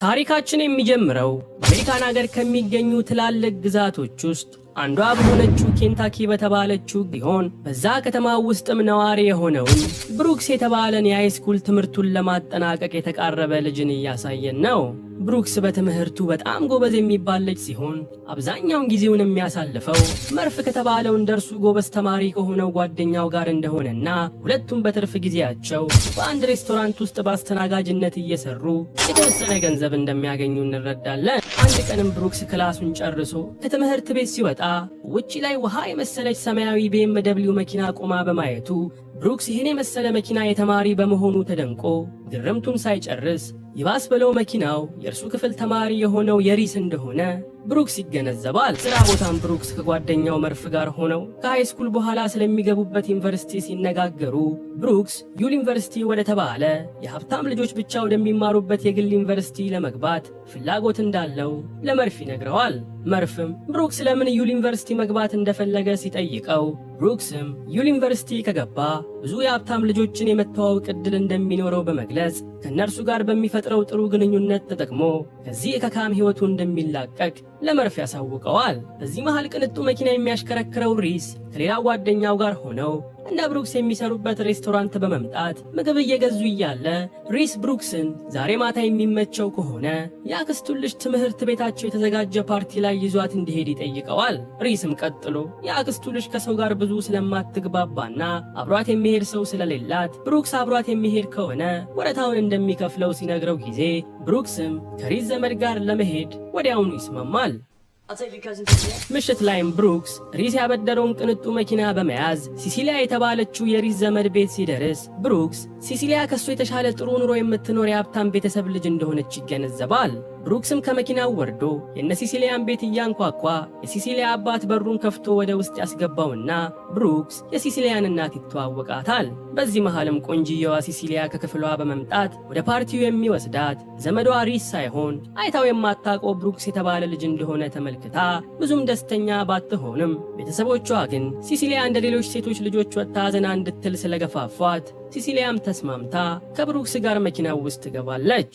ታሪካችን የሚጀምረው አሜሪካን ሀገር ከሚገኙ ትላልቅ ግዛቶች ውስጥ አንዷ በሆነችው ኬንታኪ በተባለችው ሲሆን በዛ ከተማ ውስጥም ነዋሪ የሆነውን ብሩክስ የተባለን የሃይስኩል ትምህርቱን ለማጠናቀቅ የተቃረበ ልጅን እያሳየን ነው። ብሩክስ በትምህርቱ በጣም ጎበዝ የሚባል ልጅ ሲሆን አብዛኛውን ጊዜውን የሚያሳልፈው መርፍ ከተባለው እንደርሱ ጎበዝ ተማሪ ከሆነው ጓደኛው ጋር እንደሆነና ሁለቱም በትርፍ ጊዜያቸው በአንድ ሬስቶራንት ውስጥ በአስተናጋጅነት እየሰሩ የተወሰነ ገንዘብ እንደሚያገኙ እንረዳለን። አንድ ቀንም ብሩክስ ክላሱን ጨርሶ ከትምህርት ቤት ሲወጣ ውጪ ላይ ውሃ የመሰለች ሰማያዊ BMW መኪና ቆማ በማየቱ ብሩክስ ይህን የመሰለ መኪና የተማሪ በመሆኑ ተደንቆ ግርምቱን ሳይጨርስ ይባስ ብለው መኪናው የእርሱ ክፍል ተማሪ የሆነው የሪስ እንደሆነ ብሩክስ ይገነዘባል። ስራ ቦታም ብሩክስ ከጓደኛው መርፍ ጋር ሆነው ከሃይስኩል በኋላ ስለሚገቡበት ዩኒቨርሲቲ ሲነጋገሩ ብሩክስ ዩል ዩኒቨርሲቲ ወደ ተባለ የሀብታም ልጆች ብቻ ወደሚማሩበት የግል ዩኒቨርሲቲ ለመግባት ፍላጎት እንዳለው ለመርፍ ይነግረዋል። መርፍም ብሩክስ ለምን ዩል ዩኒቨርሲቲ መግባት እንደፈለገ ሲጠይቀው ብሩክስም ዩል ዩኒቨርሲቲ ከገባ ብዙ የሀብታም ልጆችን የመተዋወቅ ዕድል እንደሚኖረው በመግለጽ ከእነርሱ ጋር በሚፈጥረው ጥሩ ግንኙነት ተጠቅሞ ከዚህ ከካም ሕይወቱ እንደሚላቀቅ ለመርፍ ያሳውቀዋል። በዚህ መሃል ቅንጡ መኪና የሚያሽከረክረው ሪስ ከሌላ ጓደኛው ጋር ሆነው እንደ ብሩክስ የሚሰሩበት ሬስቶራንት በመምጣት ምግብ እየገዙ እያለ ሪስ ብሩክስን ዛሬ ማታ የሚመቸው ከሆነ የአክስቱን ልጅ ትምህርት ቤታቸው የተዘጋጀ ፓርቲ ላይ ይዟት እንዲሄድ ይጠይቀዋል። ሪስም ቀጥሎ የአክስቱ ልጅ ከሰው ጋር ብዙ ስለማትግባባና አብሯት የሚሄድ ሰው ስለሌላት ብሩክስ አብሯት የሚሄድ ከሆነ ወረታውን እንደሚከፍለው ሲነግረው ጊዜ ብሩክስም ከሪስ ዘመድ ጋር ለመሄድ ወዲያውኑ ይስማማል። ምሽት ላይም ብሩክስ ሪስ ያበደረውን ቅንጡ መኪና በመያዝ ሲሲሊያ የተባለችው የሪስ ዘመድ ቤት ሲደርስ ብሩክስ ሲሲሊያ ከሱ የተሻለ ጥሩ ኑሮ የምትኖር የሀብታም ቤተሰብ ልጅ እንደሆነች ይገነዘባል። ብሩክስም ከመኪናው ወርዶ የነ ሲሲሊያን ቤት እያንኳኳ የሲሲሊያ አባት በሩን ከፍቶ ወደ ውስጥ ያስገባውና ብሩክስ የሲሲሊያን እናት ይተዋወቃታል። በዚህ መሃልም ቆንጂየዋ ሲሲሊያ ከክፍሏ በመምጣት ወደ ፓርቲው የሚወስዳት ዘመዷ ሪስ ሳይሆን አይታው የማታውቀው ብሩክስ የተባለ ልጅ እንደሆነ ተመልክታ ብዙም ደስተኛ ባትሆንም ቤተሰቦቿ ግን ሲሲሊያ እንደ ሌሎች ሴቶች ልጆች ወጥታ ዘና እንድትል ስለገፋፏት ሲሲሊያም ተስማምታ ከብሩክስ ጋር መኪናው ውስጥ ትገባለች።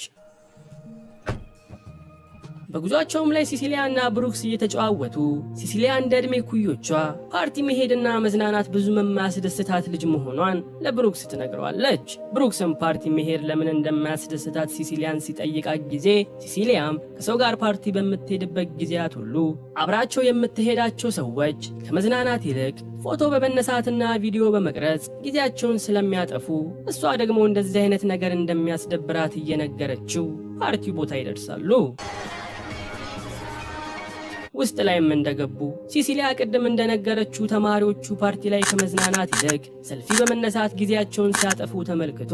በጉዟቸውም ላይ ሲሲሊያና ብሩክስ እየተጨዋወቱ ሲሲሊያ እንደ ዕድሜ ኩዮቿ ፓርቲ መሄድና መዝናናት ብዙ የማያስደስታት ልጅ መሆኗን ለብሩክስ ትነግረዋለች። ብሩክስም ፓርቲ መሄድ ለምን እንደማያስደስታት ሲሲሊያን ሲጠይቃት ጊዜ ሲሲሊያም ከሰው ጋር ፓርቲ በምትሄድበት ጊዜያት ሁሉ አብራቸው የምትሄዳቸው ሰዎች ከመዝናናት ይልቅ ፎቶ በመነሳትና ቪዲዮ በመቅረጽ ጊዜያቸውን ስለሚያጠፉ እሷ ደግሞ እንደዚህ አይነት ነገር እንደሚያስደብራት እየነገረችው ፓርቲው ቦታ ይደርሳሉ። ውስጥ ላይም እንደገቡ ሲሲሊያ ቅድም እንደነገረችው ተማሪዎቹ ፓርቲ ላይ ከመዝናናት ይልቅ ሰልፊ በመነሳት ጊዜያቸውን ሲያጠፉ ተመልክቶ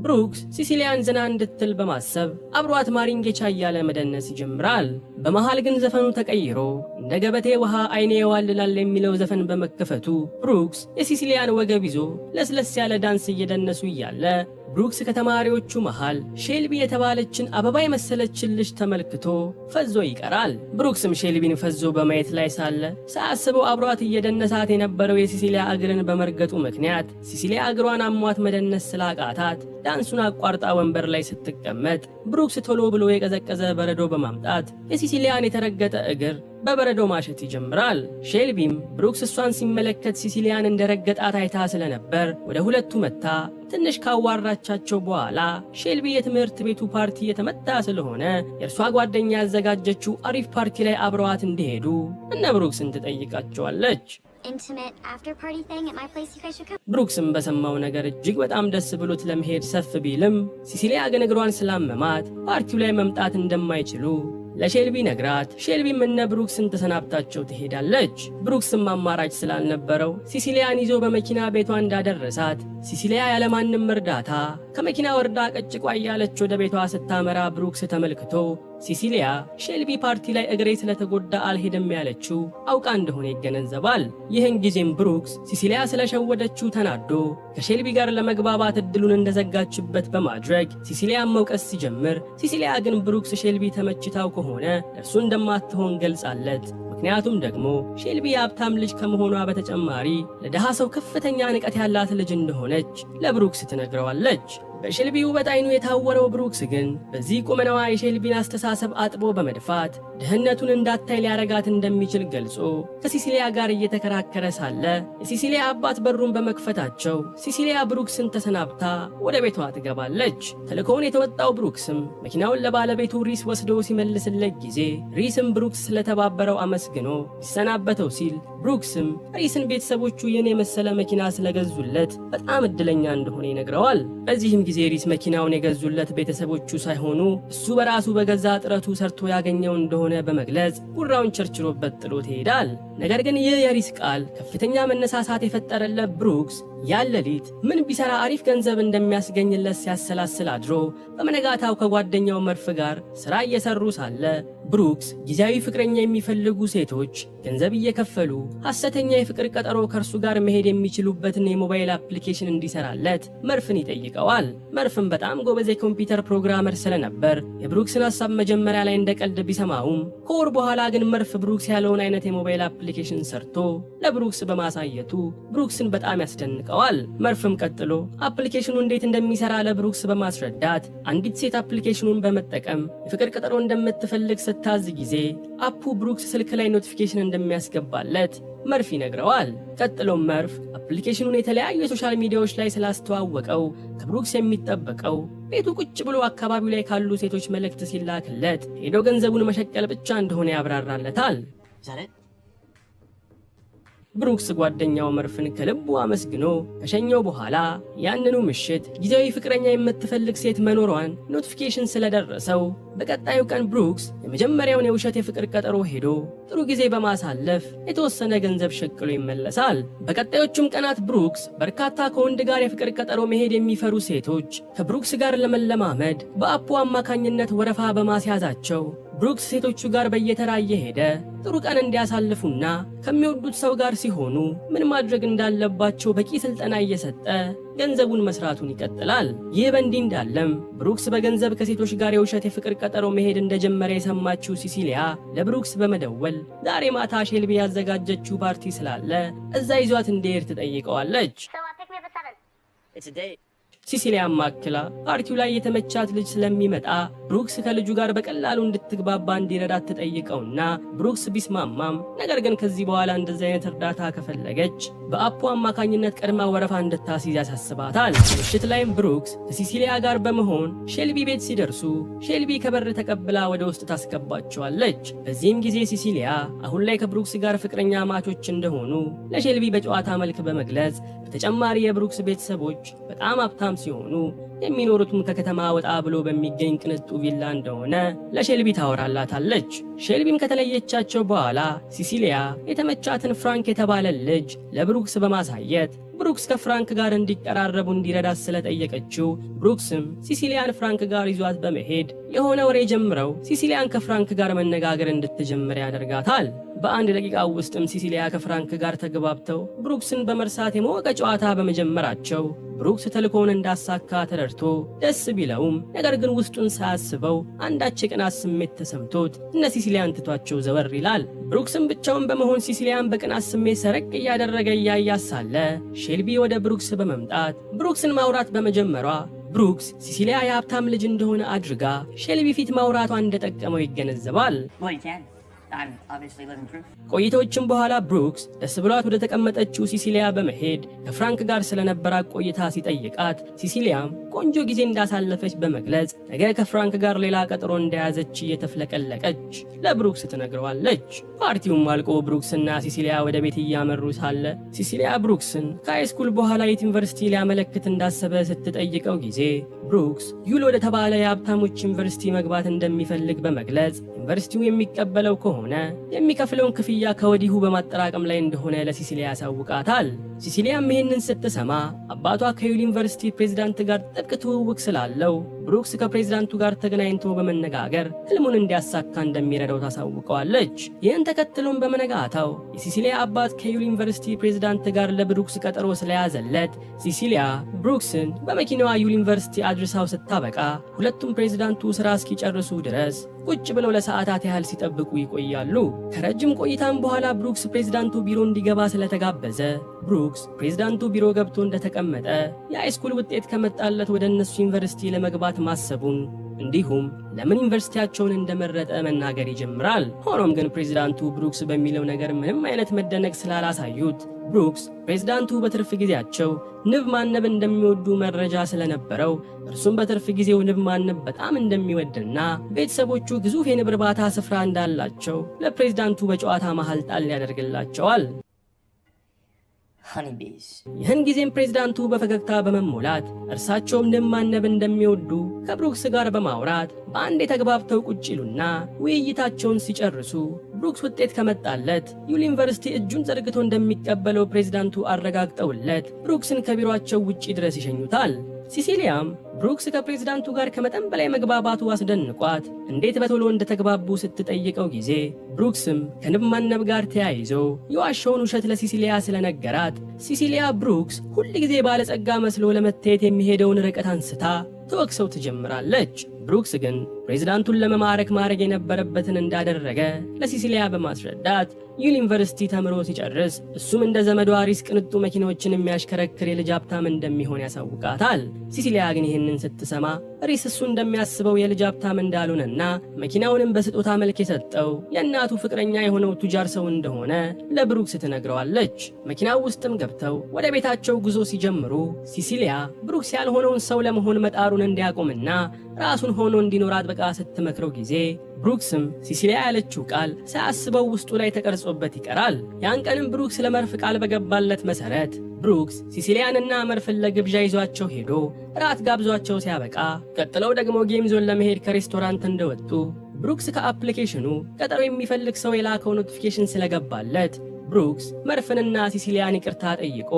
ብሩክስ ሲሲሊያን ዘና እንድትል በማሰብ አብሯት ማሪንጌቻ እያለ መደነስ ይጀምራል። በመሃል ግን ዘፈኑ ተቀይሮ እንደ ገበቴ ውሃ አይኔ የዋልላል የሚለው ዘፈን በመከፈቱ ብሩክስ የሲሲሊያን ወገብ ይዞ ለስለስ ያለ ዳንስ እየደነሱ እያለ ብሩክስ ከተማሪዎቹ መሃል ሼልቢ የተባለችን አበባ የመሰለችን ልጅ ተመልክቶ ፈዞ ይቀራል። ብሩክስም ሼልቢን ፈዞ በማየት ላይ ሳለ ሳያስበው አብሯት እየደነሳት የነበረው የሲሲሊያ እግርን በመርገጡ ምክንያት ሲሲሊያ እግሯን አሟት መደነስ ስላቃታት ዳንሱን አቋርጣ ወንበር ላይ ስትቀመጥ ብሩክስ ቶሎ ብሎ የቀዘቀዘ በረዶ በማምጣት የሲሲሊያን የተረገጠ እግር በበረዶ ማሸት ይጀምራል። ሼልቢም ብሩክስ እሷን ሲመለከት ሲሲሊያን እንደረገጣት አይታ ስለነበር ወደ ሁለቱ መታ ትንሽ ካዋራቻቸው በኋላ ሼልቢ የትምህርት ቤቱ ፓርቲ የተመታ ስለሆነ የእርሷ ጓደኛ ያዘጋጀችው አሪፍ ፓርቲ ላይ አብረዋት እንዲሄዱ እነ ብሩክስን ትጠይቃቸዋለች። ብሩክስም በሰማው ነገር እጅግ በጣም ደስ ብሎት ለመሄድ ሰፍ ቢልም ሲሲሊያ ግን እግሯን ስላመማት ፓርቲው ላይ መምጣት እንደማይችሉ ለሼልቢ ነግራት ሼልቢም እነ ብሩክስን ተሰናብታቸው ትሄዳለች። ብሩክስም አማራጭ ስላልነበረው ሲሲሊያን ይዞ በመኪና ቤቷ እንዳደረሳት ሲሲሊያ ያለማንም እርዳታ ከመኪና ወርዳ ቀጭቋ እያለች ወደ ቤቷ ስታመራ ብሩክስ ተመልክቶ ሲሲሊያ ሼልቢ ፓርቲ ላይ እግሬ ስለተጎዳ አልሄድም ያለችው አውቃ እንደሆነ ይገነዘባል። ይህን ጊዜም ብሩክስ ሲሲሊያ ስለሸወደችው ተናዶ ከሼልቢ ጋር ለመግባባት እድሉን እንደዘጋችበት በማድረግ ሲሲሊያን መውቀስ ሲጀምር ሲሲሊያ ግን ብሩክስ ሼልቢ ተመችታው ከሆነ እርሱ እንደማትሆን ገልጻለት ምክንያቱም ደግሞ ሼልቢ የሀብታም ልጅ ከመሆኗ በተጨማሪ ለደሃ ሰው ከፍተኛ ንቀት ያላት ልጅ እንደሆነች ለብሩክስ ትነግረዋለች። በሼልቢ ውበት አይኑ የታወረው ብሩክስ ግን በዚህ ቁመናዋ የሼልቢን አስተሳሰብ አጥቦ በመድፋት ድህነቱን እንዳታይ ሊያረጋት እንደሚችል ገልጾ ከሲሲሊያ ጋር እየተከራከረ ሳለ የሲሲሊያ አባት በሩን በመክፈታቸው ሲሲሊያ ብሩክስን ተሰናብታ ወደ ቤቷ ትገባለች። ተልእኮውን የተወጣው ብሩክስም መኪናውን ለባለቤቱ ሪስ ወስዶ ሲመልስለት ጊዜ ሪስም ብሩክስ ስለተባበረው አመስግኖ ሲሰናበተው ሲል ብሩክስም ሪስን ቤተሰቦቹ ይህን የመሰለ መኪና ስለገዙለት በጣም እድለኛ እንደሆነ ይነግረዋል። በዚህም ጊዜ ሪስ መኪናውን የገዙለት ቤተሰቦቹ ሳይሆኑ እሱ በራሱ በገዛ ጥረቱ ሰርቶ ያገኘው እንደሆነ በመግለጽ ጉራውን ቸርችሮበት ጥሎት ይሄዳል። ነገር ግን ይህ የሪስ ቃል ከፍተኛ መነሳሳት የፈጠረለት ብሩክስ ያን ሌሊት ምን ቢሰራ አሪፍ ገንዘብ እንደሚያስገኝለት ሲያሰላስል አድሮ በመነጋታው ከጓደኛው መርፍ ጋር ሥራ እየሰሩ ሳለ ብሩክስ ጊዜያዊ ፍቅረኛ የሚፈልጉ ሴቶች ገንዘብ እየከፈሉ ሐሰተኛ የፍቅር ቀጠሮ ከእርሱ ጋር መሄድ የሚችሉበትን የሞባይል አፕሊኬሽን እንዲሰራለት መርፍን ይጠይቀዋል። መርፍም በጣም ጎበዝ የኮምፒውተር ፕሮግራመር ስለነበር የብሩክስን ሐሳብ መጀመሪያ ላይ እንደ ቀልድ ቢሰማውም ከወር በኋላ ግን መርፍ ብሩክስ ያለውን አይነት የሞባይል አፕሊኬሽን ሰርቶ ለብሩክስ በማሳየቱ ብሩክስን በጣም ያስደንቀዋል። መርፍም ቀጥሎ አፕሊኬሽኑ እንዴት እንደሚሰራ ለብሩክስ በማስረዳት አንዲት ሴት አፕሊኬሽኑን በመጠቀም የፍቅር ቀጠሮ እንደምትፈልግ ስታዝ ጊዜ አፑ ብሩክስ ስልክ ላይ ኖቲፊኬሽን እንደሚያስገባለት መርፍ ይነግረዋል። ቀጥሎም መርፍ አፕሊኬሽኑን የተለያዩ የሶሻል ሚዲያዎች ላይ ስላስተዋወቀው ከብሩክስ የሚጠበቀው ቤቱ ቁጭ ብሎ አካባቢው ላይ ካሉ ሴቶች መልእክት ሲላክለት ሄዶ ገንዘቡን መሸቀል ብቻ እንደሆነ ያብራራለታል። ብሩክስ ጓደኛው መርፍን ከልቡ አመስግኖ ከሸኘው በኋላ ያንኑ ምሽት ጊዜያዊ ፍቅረኛ የምትፈልግ ሴት መኖሯን ኖቲፊኬሽን ስለደረሰው በቀጣዩ ቀን ብሩክስ የመጀመሪያውን የውሸት የፍቅር ቀጠሮ ሄዶ ጥሩ ጊዜ በማሳለፍ የተወሰነ ገንዘብ ሸቅሎ ይመለሳል። በቀጣዮቹም ቀናት ብሩክስ በርካታ ከወንድ ጋር የፍቅር ቀጠሮ መሄድ የሚፈሩ ሴቶች ከብሩክስ ጋር ለመለማመድ በአፑ አማካኝነት ወረፋ በማስያዛቸው ብሩክስ ሴቶቹ ጋር በየተራ እየሄደ ጥሩ ቀን እንዲያሳልፉና ከሚወዱት ሰው ጋር ሲሆኑ ምን ማድረግ እንዳለባቸው በቂ ስልጠና እየሰጠ ገንዘቡን መስራቱን ይቀጥላል። ይህ በእንዲህ እንዳለም ብሩክስ በገንዘብ ከሴቶች ጋር የውሸት የፍቅር ቀጠሮ መሄድ እንደጀመረ የሰማችው ሲሲሊያ ለብሩክስ በመደወል ዛሬ ማታ ሼልቢ ያዘጋጀችው ፓርቲ ስላለ እዛ ይዟት እንዲሄድ ትጠይቀዋለች። ሲሲሊያ ማክላ ፓርቲው ላይ የተመቻት ልጅ ስለሚመጣ ብሩክስ ከልጁ ጋር በቀላሉ እንድትግባባ እንዲረዳት ትጠይቀውና ብሩክስ ቢስማማም ነገር ግን ከዚህ በኋላ እንደዚህ አይነት እርዳታ ከፈለገች በአፑ አማካኝነት ቀድማ ወረፋ እንድታስይዝ ያሳስባታል። ምሽት ላይም ብሩክስ ከሲሲሊያ ጋር በመሆን ሼልቢ ቤት ሲደርሱ ሼልቢ ከበር ተቀብላ ወደ ውስጥ ታስገባቸዋለች። በዚህም ጊዜ ሲሲሊያ አሁን ላይ ከብሩክስ ጋር ፍቅረኛ ማቾች እንደሆኑ ለሼልቢ በጨዋታ መልክ በመግለጽ በተጨማሪ የብሩክስ ቤተሰቦች በጣም ሀብታም ሲሆኑ የሚኖሩትም ከከተማ ወጣ ብሎ በሚገኝ ቅንጡ ቪላ እንደሆነ ለሼልቢ ታወራላታለች። ሼልቢም ከተለየቻቸው በኋላ ሲሲሊያ የተመቻትን ፍራንክ የተባለ ልጅ ለብሩክስ በማሳየት ብሩክስ ከፍራንክ ጋር እንዲቀራረቡ እንዲረዳት ስለጠየቀችው ብሩክስም ሲሲሊያን ፍራንክ ጋር ይዟት በመሄድ የሆነ ወሬ ጀምረው ሲሲሊያን ከፍራንክ ጋር መነጋገር እንድትጀምር ያደርጋታል። በአንድ ደቂቃ ውስጥም ሲሲሊያ ከፍራንክ ጋር ተግባብተው ብሩክስን በመርሳት የሞቀ ጨዋታ በመጀመራቸው ብሩክስ ተልእኮውን እንዳሳካ ተረድቶ ደስ ቢለውም ነገር ግን ውስጡን ሳያስበው አንዳች የቅናት ስሜት ተሰምቶት እነ ሲሲሊያን ትቷቸው ዘወር ይላል። ብሩክስም ብቻውን በመሆን ሲሲሊያን በቅናት ስሜት ሰረቅ እያደረገ እያያት ሳለ ሼልቢ ወደ ብሩክስ በመምጣት ብሩክስን ማውራት በመጀመሯ ብሩክስ ሲሲሊያ የሀብታም ልጅ እንደሆነ አድርጋ ሼልቢ ፊት ማውራቷ እንደጠቀመው ይገነዘባል። ቆይታዎችም በኋላ ብሩክስ ደስ ብሏት ወደ ተቀመጠችው ሲሲሊያ በመሄድ ከፍራንክ ጋር ስለነበራት ቆይታ ሲጠይቃት ሲሲሊያም ቆንጆ ጊዜ እንዳሳለፈች በመግለጽ ነገ ከፍራንክ ጋር ሌላ ቀጠሮ እንደያዘች እየተፍለቀለቀች ለብሩክስ ትነግረዋለች። ፓርቲውም አልቆ ብሩክስና ሲሲሊያ ወደ ቤት እያመሩ ሳለ ሲሲሊያ ብሩክስን ከሃይስኩል በኋላ የት ዩኒቨርሲቲ ሊያመለክት እንዳሰበ ስትጠይቀው ጊዜ ብሩክስ ዩል ወደ ተባለ የሀብታሞች ዩኒቨርሲቲ መግባት እንደሚፈልግ በመግለጽ ዩኒቨርሲቲው የሚቀበለው ከሆነ የሚከፍለውን ክፍያ ከወዲሁ በማጠራቀም ላይ እንደሆነ ለሲሲሊያ ያሳውቃታል። ሲሲሊያም ይህንን ስትሰማ አባቷ ከዩል ዩኒቨርሲቲ ፕሬዝዳንት ጋር ጥብቅ ትውውቅ ስላለው ብሩክስ ከፕሬዝዳንቱ ጋር ተገናኝቶ በመነጋገር ህልሙን እንዲያሳካ እንደሚረዳው ታሳውቀዋለች። ይህን ተከትሎም በመነጋታው የሲሲሊያ አባት ከዩል ዩኒቨርሲቲ ፕሬዝዳንት ጋር ለብሩክስ ቀጠሮ ስለያዘለት ሲሲሊያ ብሩክስን በመኪናዋ ዩል ዩኒቨርሲቲ አድርሳው ስታበቃ ሁለቱም ፕሬዝዳንቱ ስራ እስኪጨርሱ ድረስ ቁጭ ብለው ለሰዓታት ያህል ሲጠብቁ ይቆያሉ። ከረጅም ቆይታም በኋላ ብሩክስ ፕሬዝዳንቱ ቢሮ እንዲገባ ስለተጋበዘ ብሩክስ ፕሬዝዳንቱ ቢሮ ገብቶ እንደተቀመጠ የሃይስኩል ውጤት ከመጣለት ወደ እነሱ ዩኒቨርሲቲ ለመግባት ማሰቡን እንዲሁም ለምን ዩኒቨርሲቲያቸውን እንደመረጠ መናገር ይጀምራል። ሆኖም ግን ፕሬዝዳንቱ ብሩክስ በሚለው ነገር ምንም አይነት መደነቅ ስላላሳዩት ብሩክስ ፕሬዝዳንቱ በትርፍ ጊዜያቸው ንብ ማነብ እንደሚወዱ መረጃ ስለነበረው እርሱም በትርፍ ጊዜው ንብ ማነብ በጣም እንደሚወድና ቤተሰቦቹ ግዙፍ የንብ እርባታ ስፍራ እንዳላቸው ለፕሬዝዳንቱ በጨዋታ መሃል ጣል ያደርግላቸዋል። ይህን ጊዜም ፕሬዝዳንቱ በፈገግታ በመሞላት እርሳቸውም ንብ ማነብ እንደሚወዱ ከብሩክስ ጋር በማውራት በአንድ የተግባብተው ቁጭ ይሉና ውይይታቸውን ሲጨርሱ ብሩክስ ውጤት ከመጣለት ዩል ዩኒቨርሲቲ እጁን ዘርግቶ እንደሚቀበለው ፕሬዝዳንቱ አረጋግጠውለት ብሩክስን ከቢሮአቸው ውጪ ድረስ ይሸኙታል። ሲሲሊያም ብሩክስ ከፕሬዝዳንቱ ጋር ከመጠን በላይ መግባባቱ አስደንቋት እንዴት በቶሎ እንደተግባቡ ስትጠይቀው ጊዜ ብሩክስም ከንብ ማነብ ጋር ተያይዞ የዋሸውን ውሸት ለሲሲሊያ ስለነገራት ሲሲሊያ ብሩክስ ሁል ጊዜ ባለጸጋ መስሎ ለመታየት የሚሄደውን ርቀት አንስታ ተወቅሰው ትጀምራለች። ብሩክስ ግን ፕሬዝዳንቱን ለመማረክ ማድረግ የነበረበትን እንዳደረገ ለሲሲሊያ በማስረዳት ዩል ዩኒቨርሲቲ ተምሮ ሲጨርስ እሱም እንደ ዘመዷ ሪስ ቅንጡ መኪናዎችን የሚያሽከረክር የልጅ ሀብታም እንደሚሆን ያሳውቃታል። ሲሲሊያ ግን ይህንን ስትሰማ ሪስ እሱ እንደሚያስበው የልጅ ሀብታም እንዳልሆነና መኪናውንም በስጦታ መልክ የሰጠው የእናቱ ፍቅረኛ የሆነው ቱጃር ሰው እንደሆነ ለብሩክስ ትነግረዋለች። መኪናው ውስጥም ገብተው ወደ ቤታቸው ጉዞ ሲጀምሩ ሲሲሊያ ብሩክስ ያልሆነውን ሰው ለመሆን መጣሩን እንዲያቆምና ራሱን ሆኖ እንዲኖር አጥብቃ ስትመክረው ጊዜ ብሩክስም ሲሲሊያ ያለችው ቃል ሳያስበው ውስጡ ላይ ተቀርጾበት ይቀራል። ያን ቀንም ብሩክስ ለመርፍ ቃል በገባለት መሰረት ብሩክስ ሲሲሊያንና መርፍን ለግብዣ ይዟቸው ሄዶ ራት ጋብዟቸው ሲያበቃ ቀጥለው ደግሞ ጌም ዞን ለመሄድ ከሬስቶራንት እንደወጡ ብሩክስ ከአፕሊኬሽኑ ቀጠሮ የሚፈልግ ሰው የላከው ኖቲፊኬሽን ስለገባለት ብሩክስ መርፍንና ሲሲሊያን ይቅርታ ጠይቆ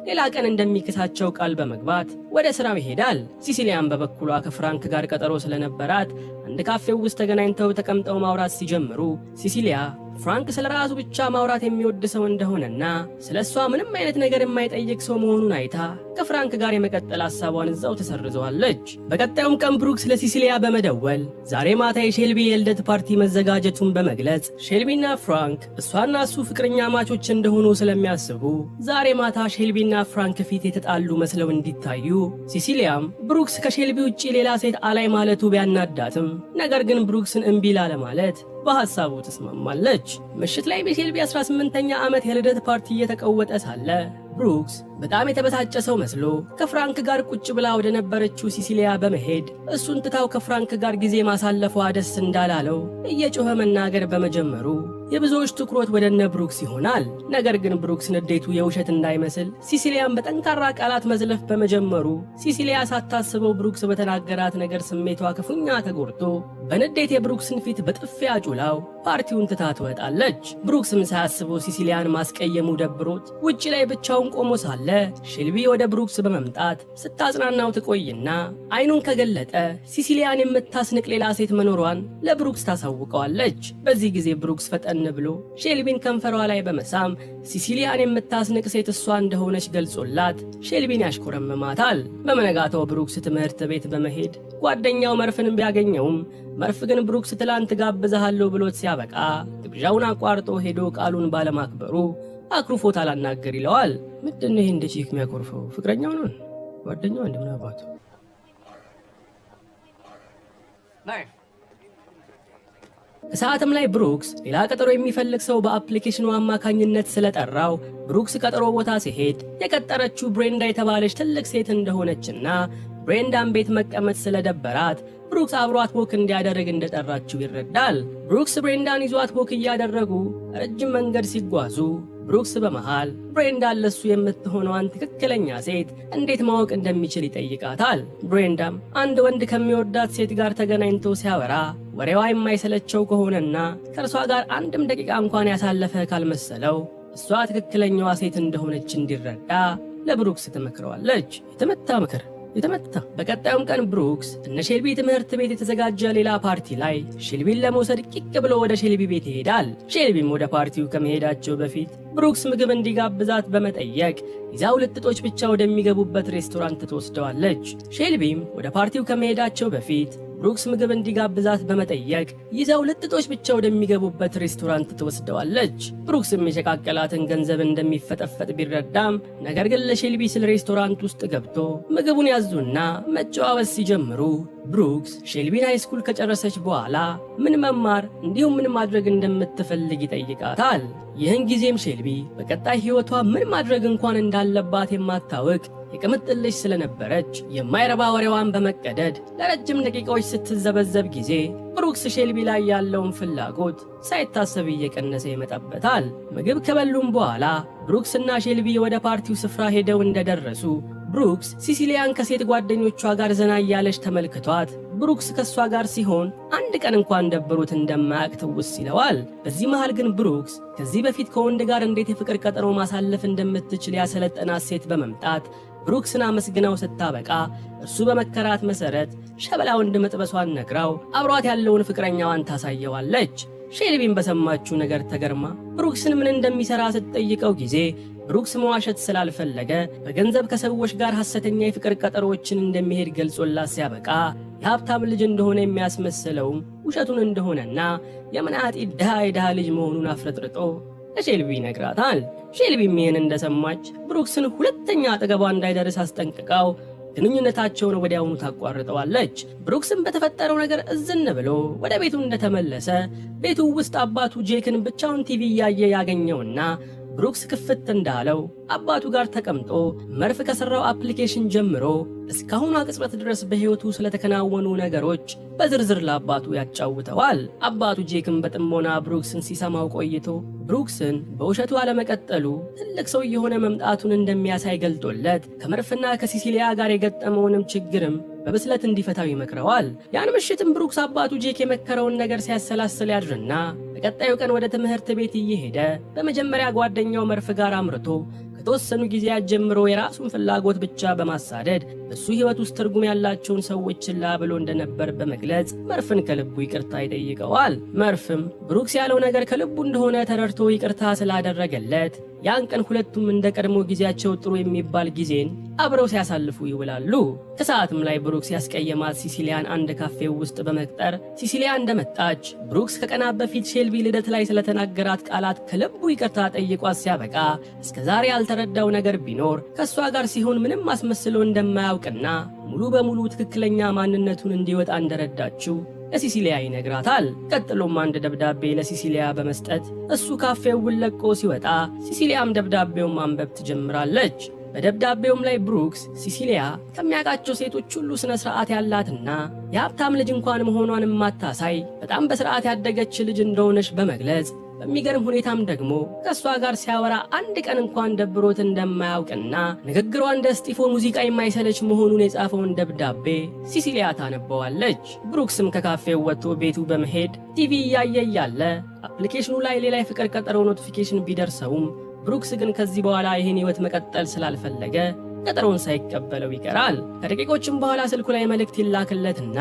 ሌላ ቀን እንደሚክሳቸው ቃል በመግባት ወደ ስራው ይሄዳል። ሲሲሊያን በበኩሏ ከፍራንክ ጋር ቀጠሮ ስለነበራት አንድ ካፌው ውስጥ ተገናኝተው ተቀምጠው ማውራት ሲጀምሩ ሲሲሊያ ፍራንክ ስለራሱ ብቻ ማውራት የሚወድ ሰው እንደሆነና ስለሷ ምንም አይነት ነገር የማይጠይቅ ሰው መሆኑን አይታ ከፍራንክ ጋር የመቀጠል ሐሳቧን እዛው ተሰርዘዋለች። በቀጣዩም ቀን ብሩክስ ለሲሲሊያ በመደወል ዛሬ ማታ የሼልቢ የልደት ፓርቲ መዘጋጀቱን በመግለጽ ሼልቢና ፍራንክ እሷና እሱ ፍቅረኛ ማቾች እንደሆኑ ስለሚያስቡ ዛሬ ማታ ሼልቢና ፍራንክ ፊት የተጣሉ መስለው እንዲታዩ ሲሲሊያም ብሩክስ ከሼልቢ ውጪ ሌላ ሴት አላይ ማለቱ ቢያናዳትም ነገር ግን ብሩክስን እምቢ ላለማለት በሐሳቡ ተስማማለች። ምሽት ላይ በሼልቢ 18ኛ ዓመት የልደት ፓርቲ እየተቀወጠ ሳለ ብሩክስ በጣም የተበሳጨ ሰው መስሎ ከፍራንክ ጋር ቁጭ ብላ ወደ ነበረችው ሲሲሊያ በመሄድ እሱን ትታው ከፍራንክ ጋር ጊዜ ማሳለፏ ደስ እንዳላለው እየጮኸ መናገር በመጀመሩ የብዙዎች ትኩረት ወደ እነ ብሩክስ ይሆናል። ነገር ግን ብሩክስ ንዴቱ የውሸት እንዳይመስል ሲሲሊያን በጠንካራ ቃላት መዝለፍ በመጀመሩ ሲሲሊያ ሳታስበው ብሩክስ በተናገራት ነገር ስሜቷ ክፉኛ ተጎድቶ በንዴት የብሩክስን ፊት በጥፊ አጩላው ፓርቲውን ትታ ትወጣለች። ብሩክስም ሳያስበው ሲሲሊያን ማስቀየሙ ደብሮት ውጪ ላይ ብቻውን ቆሞ ሳለ ሼልቢ ወደ ብሩክስ በመምጣት ስታጽናናው ትቆይና አይኑን ከገለጠ ሲሲሊያን የምታስንቅ ሌላ ሴት መኖሯን ለብሩክስ ታሳውቀዋለች። በዚህ ጊዜ ብሩክስ ፈጠን ብሎ ሼልቢን ከንፈሯ ላይ በመሳም ሲሲሊያን የምታስንቅ ሴት እሷ እንደሆነች ገልጾላት ሼልቢን ያሽኮረምማታል። በመነጋታው ብሩክስ ትምህርት ቤት በመሄድ ጓደኛው መርፍንም ቢያገኘውም መርፍ ግን ብሩክስ ትላንት ጋብዛሃለሁ ብሎት ሲያበቃ ግብዣውን አቋርጦ ሄዶ ቃሉን ባለማክበሩ አክሩፎት አላናገር ይለዋል። ምንድነው ይሄ እንደ ቺክ የሚያኮርፈው? ፍቅረኛው ነው? ጓደኛው እንደምን አባቱ? ከሰዓትም ላይ ብሩክስ ሌላ ቀጠሮ የሚፈልግ ሰው በአፕሊኬሽኑ አማካኝነት ስለጠራው ብሩክስ ቀጠሮ ቦታ ሲሄድ የቀጠረችው ብሬንዳ የተባለች ትልቅ ሴት እንደሆነችና ብሬንዳን ቤት መቀመጥ ስለደበራት ብሩክስ አብሯት ቦክ እንዲያደርግ እንደጠራችው ይረዳል። ብሩክስ ብሬንዳን ይዟት ቦክ እያደረጉ ረጅም መንገድ ሲጓዙ ብሩክስ በመሃል ብሬንዳን ለሱ የምትሆነዋን ትክክለኛ ሴት እንዴት ማወቅ እንደሚችል ይጠይቃታል። ብሬንዳም አንድ ወንድ ከሚወዳት ሴት ጋር ተገናኝቶ ሲያወራ ወሬዋ የማይሰለቸው ከሆነና ከእርሷ ጋር አንድም ደቂቃ እንኳን ያሳለፈ ካልመሰለው እሷ ትክክለኛዋ ሴት እንደሆነች እንዲረዳ ለብሩክስ ትመክረዋለች። የተመታ ምክር የተመታ። በቀጣዩም ቀን ብሩክስ እነ ሼልቢ ትምህርት ቤት የተዘጋጀ ሌላ ፓርቲ ላይ ሼልቢን ለመውሰድ ቂቅ ብሎ ወደ ሼልቢ ቤት ይሄዳል። ሼልቢም ወደ ፓርቲው ከመሄዳቸው በፊት ብሩክስ ምግብ እንዲጋብዛት በመጠየቅ ይዛው ልጥጦች ብቻ ወደሚገቡበት ሬስቶራንት ትወስደዋለች። ሼልቢም ወደ ፓርቲው ከመሄዳቸው በፊት ብሩክስ ምግብ እንዲጋብዛት በመጠየቅ ይዛው ልጥጦች ብቻ ወደሚገቡበት ሬስቶራንት ትወስደዋለች። ብሩክስም የሸቃቀላትን ገንዘብ እንደሚፈጠፈጥ ቢረዳም ነገር ግን ለሼልቢ ስለ ሬስቶራንት ውስጥ ገብቶ ምግቡን ያዙና መጨዋወት ሲጀምሩ ብሩክስ ሼልቢን ሃይስኩል ከጨረሰች በኋላ ምን መማር እንዲሁም ምን ማድረግ እንደምትፈልግ ይጠይቃታል። ይህን ጊዜም ሼልቢ በቀጣይ ሕይወቷ ምን ማድረግ እንኳን እንዳለባት የማታውቅ የቅምጥል ልጅ ስለነበረች የማይረባ ወሬዋን በመቀደድ ለረጅም ደቂቃዎች ስትዘበዘብ ጊዜ ብሩክስ ሼልቢ ላይ ያለውን ፍላጎት ሳይታሰብ እየቀነሰ ይመጣበታል። ምግብ ከበሉም በኋላ ብሩክስና ሼልቢ ወደ ፓርቲው ስፍራ ሄደው እንደደረሱ ብሩክስ ሲሲሊያን ከሴት ጓደኞቿ ጋር ዘና እያለች ተመልክቷት ብሩክስ ከሷ ጋር ሲሆን አንድ ቀን እንኳን ደብሩት እንደማያውቅ ትውስ ይለዋል። በዚህ መሃል ግን ብሩክስ ከዚህ በፊት ከወንድ ጋር እንዴት የፍቅር ቀጠሮ ማሳለፍ እንደምትችል ያሰለጠናት ሴት በመምጣት ብሩክስን አመስግናው ስታበቃ እርሱ በመከራት መሰረት ሸበላ ወንድ መጥበሷን ነግራው አብሯት ያለውን ፍቅረኛዋን ታሳየዋለች። ሼልቢን በሰማችው ነገር ተገርማ ብሩክስን ምን እንደሚሰራ ስትጠይቀው ጊዜ ብሩክስ መዋሸት ስላልፈለገ በገንዘብ ከሰዎች ጋር ሐሰተኛ የፍቅር ቀጠሮዎችን እንደሚሄድ ገልጾላት ሲያበቃ የሀብታም ልጅ እንደሆነ የሚያስመስለውም ውሸቱን እንደሆነና የመናጢ የድሃ ልጅ መሆኑን አፍረጥርጦ ለሼልቢ ይነግራታል። ሼልቢም ይህን እንደሰማች ብሩክስን ሁለተኛ አጠገቧ እንዳይደርስ አስጠንቅቃው ግንኙነታቸውን ወዲያውኑ ታቋርጠዋለች። ብሩክስም በተፈጠረው ነገር እዝን ብሎ ወደ ቤቱ እንደተመለሰ ቤቱ ውስጥ አባቱ ጄክን ብቻውን ቲቪ እያየ ያገኘውና ብሩክስ ክፍት እንዳለው አባቱ ጋር ተቀምጦ መርፍ ከሰራው አፕሊኬሽን ጀምሮ እስካሁን ቅጽበት ድረስ በሕይወቱ ስለተከናወኑ ነገሮች በዝርዝር ለአባቱ ያጫውተዋል። አባቱ ጄክን በጥሞና ብሩክስን ሲሰማው ቆይቶ ብሩክስን በውሸቱ አለመቀጠሉ ትልቅ ሰው የሆነ መምጣቱን እንደሚያሳይ ገልጦለት ከመርፍና ከሲሲሊያ ጋር የገጠመውንም ችግርም በብስለት እንዲፈታው ይመክረዋል። ያን ምሽትም ብሩክስ አባቱ ጄክ የመከረውን ነገር ሲያሰላስል ያድርና በቀጣዩ ቀን ወደ ትምህርት ቤት እየሄደ በመጀመሪያ ጓደኛው መርፍ ጋር አምርቶ ከተወሰኑ ጊዜያት ጀምሮ የራሱን ፍላጎት ብቻ በማሳደድ በሱ ሕይወት ውስጥ ትርጉም ያላቸውን ሰዎች ችላ ብሎ እንደነበር በመግለጽ መርፍን ከልቡ ይቅርታ ይጠይቀዋል። መርፍም ብሩክስ ያለው ነገር ከልቡ እንደሆነ ተረድቶ ይቅርታ ስላደረገለት ያን ቀን ሁለቱም እንደ ቀድሞ ጊዜያቸው ጥሩ የሚባል ጊዜን አብረው ሲያሳልፉ ይውላሉ። ከሰዓትም ላይ ብሩክስ ያስቀየማት ሲሲሊያን አንድ ካፌው ውስጥ በመቅጠር ሲሲሊያ እንደመጣች ብሩክስ ከቀናት በፊት ሼልቢ ልደት ላይ ስለተናገራት ቃላት ከልቡ ይቅርታ ጠይቋት ሲያበቃ እስከዛሬ ያልተረዳው ነገር ቢኖር ከእሷ ጋር ሲሆን ምንም አስመስሎ እንደማያውቅና ሙሉ በሙሉ ትክክለኛ ማንነቱን እንዲወጣ እንደረዳችው ለሲሲሊያ ይነግራታል። ቀጥሎም አንድ ደብዳቤ ለሲሲሊያ በመስጠት እሱ ካፌውን ለቆ ሲወጣ ሲሲሊያም ደብዳቤውን ማንበብ ትጀምራለች። በደብዳቤውም ላይ ብሩክስ ሲሲሊያ ከሚያውቃቸው ሴቶች ሁሉ ስነ ስርዓት ያላትና የሀብታም ልጅ እንኳን መሆኗን የማታሳይ በጣም በስርዓት ያደገች ልጅ እንደሆነች በመግለጽ በሚገርም ሁኔታም ደግሞ ከእሷ ጋር ሲያወራ አንድ ቀን እንኳን ደብሮት እንደማያውቅና ንግግሯ እንደ እስጢፎ ሙዚቃ የማይሰለች መሆኑን የጻፈውን ደብዳቤ ሲሲሊያ ታነበዋለች። ብሩክስም ከካፌው ወጥቶ ቤቱ በመሄድ ቲቪ እያየ እያለ አፕሊኬሽኑ ላይ ሌላ የፍቅር ቀጠሮ ኖቲፊኬሽን ቢደርሰውም ብሩክስ ግን ከዚህ በኋላ ይህን ሕይወት መቀጠል ስላልፈለገ ቀጠሮውን ሳይቀበለው ይቀራል። ከደቂቆችም በኋላ ስልኩ ላይ መልእክት ይላክለትና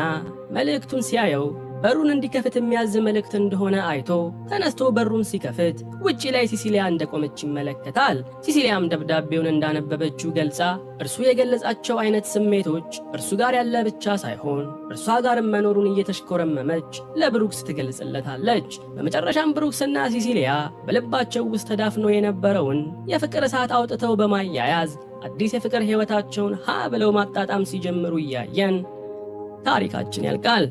መልእክቱን ሲያየው በሩን እንዲከፍት የሚያዝ መልእክት እንደሆነ አይቶ ተነስቶ በሩን ሲከፍት ውጪ ላይ ሲሲሊያ እንደቆመች ይመለከታል። ሲሲሊያም ደብዳቤውን እንዳነበበችው ገልጻ እርሱ የገለጻቸው አይነት ስሜቶች እርሱ ጋር ያለ ብቻ ሳይሆን እርሷ ጋርም መኖሩን እየተሽኮረመመች ለብሩክስ ትገልጽለታለች። በመጨረሻም ብሩክስና ሲሲሊያ በልባቸው ውስጥ ተዳፍኖ የነበረውን የፍቅር እሳት አውጥተው በማያያዝ አዲስ የፍቅር ሕይወታቸውን ብለው ማጣጣም ሲጀምሩ እያየን ታሪካችን ያልቃል።